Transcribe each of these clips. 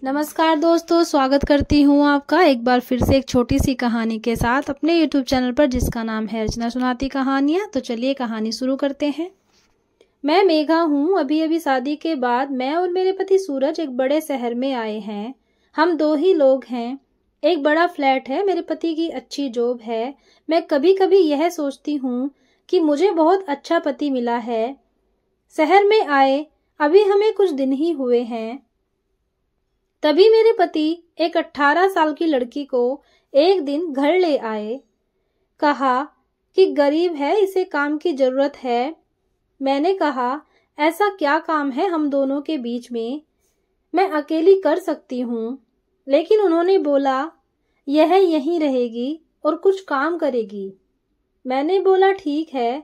नमस्कार दोस्तों, स्वागत करती हूँ आपका एक बार फिर से एक छोटी सी कहानी के साथ अपने YouTube चैनल पर, जिसका नाम है अर्चना सुनाती कहानियाँ। तो चलिए कहानी शुरू करते हैं। मैं मेघा हूँ। अभी अभी शादी के बाद मैं और मेरे पति सूरज एक बड़े शहर में आए हैं। हम 2 ही लोग हैं। एक बड़ा फ्लैट है, मेरे पति की अच्छी जॉब है। मैं कभी कभी यह सोचती हूँ कि मुझे बहुत अच्छा पति मिला है। शहर में आए अभी हमें कुछ दिन ही हुए हैं, तभी मेरे पति एक 18 साल की लड़की को एक दिन घर ले आए। कहा कि गरीब है, इसे काम की जरूरत है। मैंने कहा, ऐसा क्या काम है हम दोनों के बीच में, मैं अकेली कर सकती हूँ। लेकिन उन्होंने बोला, यह यहीं रहेगी और कुछ काम करेगी। मैंने बोला, ठीक है।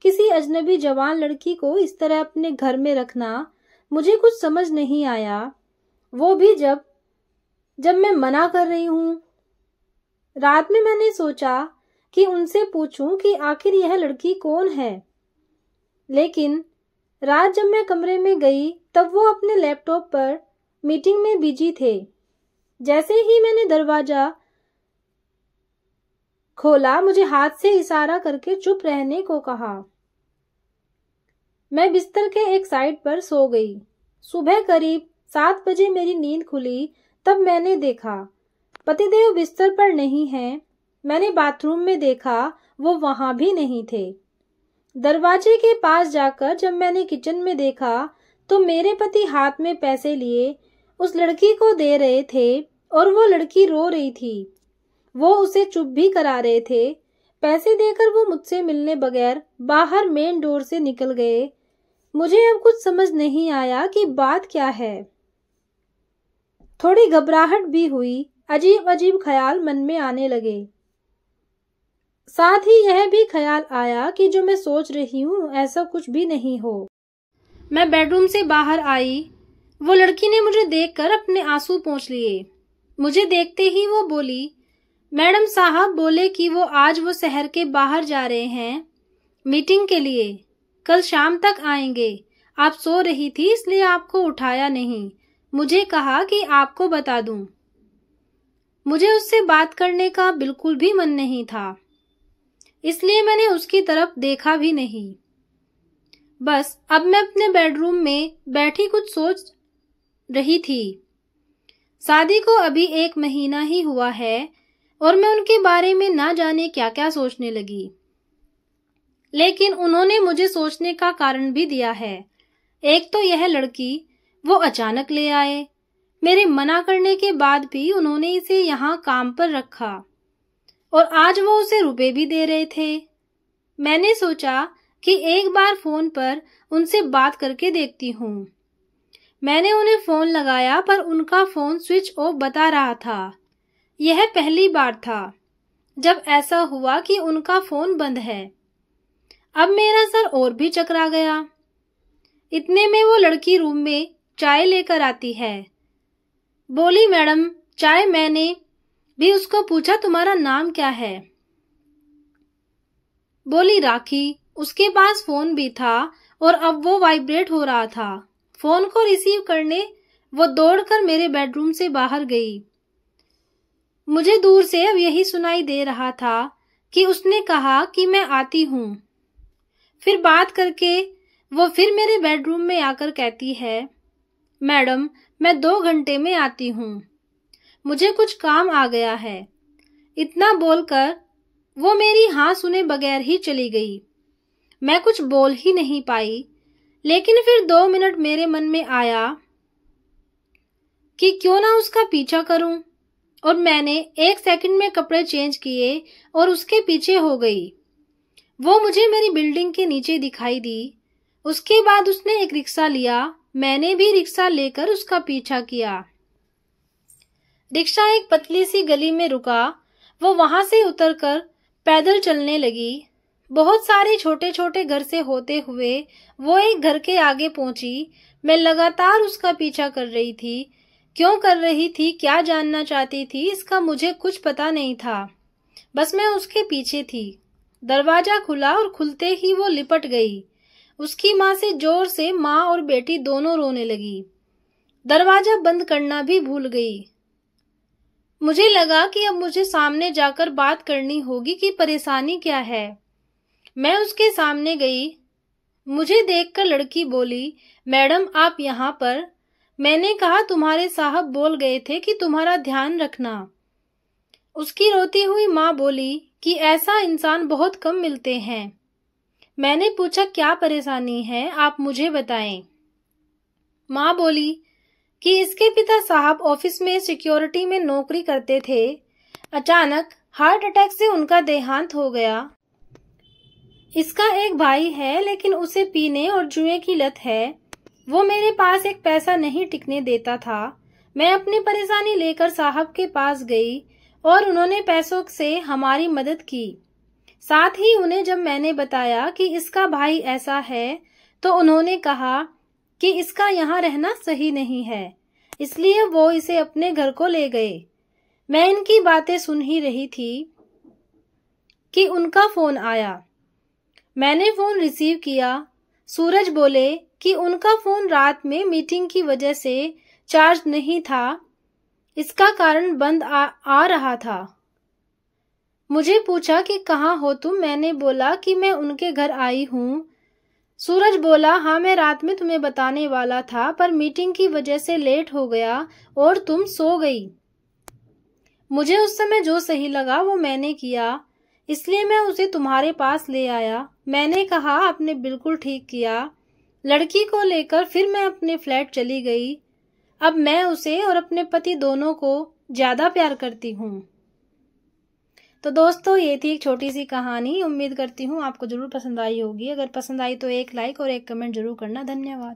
किसी अजनबी जवान लड़की को इस तरह अपने घर में रखना मुझे कुछ समझ नहीं आया, वो भी जब मैं मना कर रही हूँ। रात में मैंने सोचा कि उनसे पूछूं कि आखिर यह लड़की कौन है, लेकिन रात जब मैं कमरे में गई तब वो अपने लैपटॉप पर मीटिंग में बिजी थे। जैसे ही मैंने दरवाजा खोला, मुझे हाथ से इशारा करके चुप रहने को कहा। मैं बिस्तर के एक साइड पर सो गई। सुबह करीब 7 बजे मेरी नींद खुली, तब मैंने देखा पतिदेव बिस्तर पर नहीं हैं। मैंने बाथरूम में देखा, वो वहां भी नहीं थे। दरवाजे के पास जाकर जब मैंने किचन में देखा तो मेरे पति हाथ में पैसे लिए उस लड़की को दे रहे थे और वो लड़की रो रही थी। वो उसे चुप भी करा रहे थे। पैसे देकर वो मुझसे मिलने बगैर बाहर मेन डोर से निकल गए। मुझे अब कुछ समझ नहीं आया कि बात क्या है। थोड़ी घबराहट भी हुई। अजीब अजीब ख्याल मन में आने लगे। साथ ही यह भी ख्याल आया कि जो मैं सोच रही हूँ ऐसा कुछ भी नहीं हो। मैं बेडरूम से बाहर आई। वो लड़की ने मुझे देखकर अपने आंसू पोंछ लिए। मुझे देखते ही वो बोली, मैडम साहब बोले कि वो आज वो शहर के बाहर जा रहे हैं मीटिंग के लिए, कल शाम तक आएंगे। आप सो रही थी इसलिए आपको उठाया नहीं। मुझे कहा कि आपको बता दूं। मुझे उससे बात करने का बिल्कुल भी मन नहीं था, इसलिए मैंने उसकी तरफ देखा भी नहीं। बस अब मैं अपने बेडरूम में बैठी कुछ सोच रही थी। शादी को अभी 1 महीना ही हुआ है और मैं उनके बारे में ना जाने क्या क्या सोचने लगी। लेकिन उन्होंने मुझे सोचने का कारण भी दिया है। एक तो यह लड़की वो अचानक ले आए। मेरे मना करने के बाद भी उन्होंने इसे यहाँ काम पर रखा और आज वो उसे रुपए भी दे रहे थे। मैंने सोचा कि एक बार फोन पर उनसे बात करके देखती हूँ। मैंने उन्हें फोन लगाया पर उनका फोन स्विच ऑफ बता रहा था। यह पहली बार था जब ऐसा हुआ कि उनका फोन बंद है। अब मेरा सर और भी चकरा गया। इतने में वो लड़की रूम में चाय लेकर आती है। बोली, मैडम चाय। मैंने भी उसको पूछा, तुम्हारा नाम क्या है? बोली, राखी। उसके पास फोन भी था और अब वो वाइब्रेट हो रहा था। फोन को रिसीव करने वो दौड़कर मेरे बेडरूम से बाहर गई। मुझे दूर से अब यही सुनाई दे रहा था कि उसने कहा कि मैं आती हूँ। फिर बात करके वो फिर मेरे बेडरूम में आकर कहती है, मैडम मैं 2 घंटे में आती हूँ, मुझे कुछ काम आ गया है। इतना बोलकर वो मेरी हाँ सुने बगैर ही चली गई। मैं कुछ बोल ही नहीं पाई। लेकिन फिर 2 मिनट मेरे मन में आया कि क्यों ना उसका पीछा करूं, और मैंने 1 सेकंड में कपड़े चेंज किए और उसके पीछे हो गई। वो मुझे मेरी बिल्डिंग के नीचे दिखाई दी। उसके बाद उसने एक रिक्शा लिया। मैंने भी रिक्शा लेकर उसका पीछा किया। रिक्शा एक पतली सी गली में रुका। वो वहां से उतरकर पैदल चलने लगी। बहुत सारे छोटे छोटे घर से होते हुए वो एक घर के आगे पहुंची। मैं लगातार उसका पीछा कर रही थी। क्यों कर रही थी, क्या जानना चाहती थी, इसका मुझे कुछ पता नहीं था। बस मैं उसके पीछे थी। दरवाजा खुला और खुलते ही वो लिपट गई। उसकी माँ से जोर से माँ और बेटी दोनों रोने लगी। दरवाजा बंद करना भी भूल गई। मुझे लगा कि अब मुझे सामने जाकर बात करनी होगी कि परेशानी क्या है। मैं उसके सामने गई। मुझे देखकर लड़की बोली, मैडम आप यहाँ पर? मैंने कहा, तुम्हारे साहब बोल गए थे कि तुम्हारा ध्यान रखना। उसकी रोती हुई माँ बोली कि ऐसा इंसान बहुत कम मिलते हैं। मैंने पूछा, क्या परेशानी है, आप मुझे बताएं। माँ बोली कि इसके पिता साहब ऑफिस में सिक्योरिटी में नौकरी करते थे। अचानक हार्ट अटैक से उनका देहांत हो गया। इसका एक भाई है, लेकिन उसे पीने और जुए की लत है। वो मेरे पास एक पैसा नहीं टिकने देता था। मैं अपनी परेशानी लेकर साहब के पास गई और उन्होंने पैसों से हमारी मदद की। साथ ही उन्हें जब मैंने बताया कि इसका भाई ऐसा है, तो उन्होंने कहा कि इसका यहाँ रहना सही नहीं है, इसलिए वो इसे अपने घर को ले गए। मैं इनकी बातें सुन ही रही थी कि उनका फोन आया। मैंने फोन रिसीव किया। सूरज बोले कि उनका फोन रात में मीटिंग की वजह से चार्ज नहीं था, इसका कारण बंद आ रहा था। मुझे पूछा कि कहाँ हो तुम? मैंने बोला कि मैं उनके घर आई हूँ। सूरज बोला, हाँ मैं रात में तुम्हें बताने वाला था, पर मीटिंग की वजह से लेट हो गया और तुम सो गई। मुझे उस समय जो सही लगा वो मैंने किया, इसलिए मैं उसे तुम्हारे पास ले आया। मैंने कहा, आपने बिल्कुल ठीक किया। लड़की को लेकर फिर मैं अपने फ्लैट चली गई। अब मैं उसे और अपने पति दोनों को ज्यादा प्यार करती हूँ। तो दोस्तों, ये थी एक छोटी सी कहानी। उम्मीद करती हूँ आपको जरूर पसंद आई होगी। अगर पसंद आई तो एक लाइक और एक कमेंट जरूर करना। धन्यवाद।